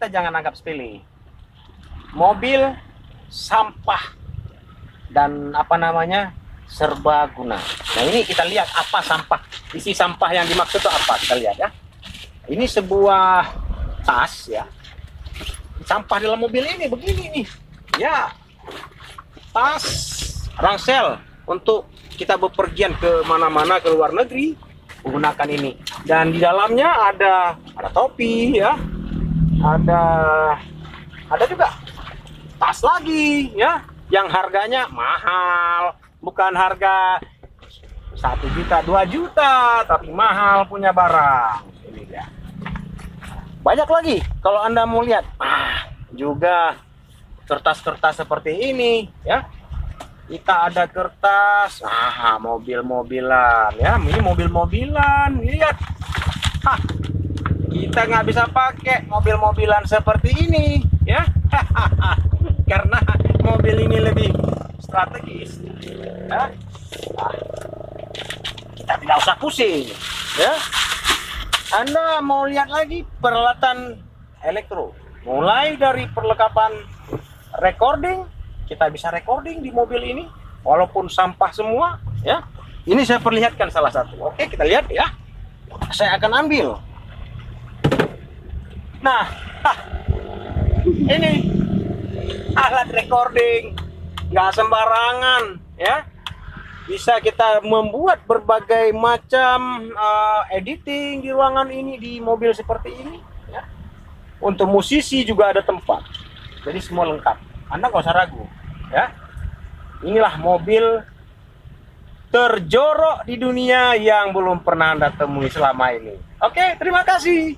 kita jangan anggap sepele. Mobil, sampah, dan apa namanya, serbaguna. Nah ini kita lihat apa sampah, isi sampah yang dimaksud itu apa, kita lihat ya. Ini sebuah tas ya. Sampah dalam mobil ini begini nih ya, tas ransel untuk kita bepergian ke mana-mana, ke luar negeri menggunakan ini. Dan di dalamnya ada topi ya, ada juga tas lagi ya, yang harganya mahal, bukan harga 1 juta 2 juta, tapi mahal punya barang. Ini dia. Banyak lagi kalau Anda mau lihat. Juga kertas-kertas seperti ini ya. Kita ada kertas, mobil-mobilan ya. Ini mobil-mobilan, lihat. Kita nggak bisa pakai mobil-mobilan seperti ini ya. Karena mobil ini lebih strategis ya. Kita tidak usah pusing ya. Anda mau lihat lagi peralatan elektro, mulai dari perlengkapan recording, kita bisa recording di mobil ini walaupun sampah semua ya. Ini saya perlihatkan salah satu. Oke, kita lihat ya. Saya akan ambil. Nah, ini alat recording, nggak sembarangan ya. Bisa kita membuat berbagai macam editing di ruangan ini, di mobil seperti ini ya. Untuk musisi juga ada tempat, jadi semua lengkap, Anda nggak usah ragu ya. Inilah mobil terjorok di dunia yang belum pernah Anda temui selama ini. Oke, terima kasih.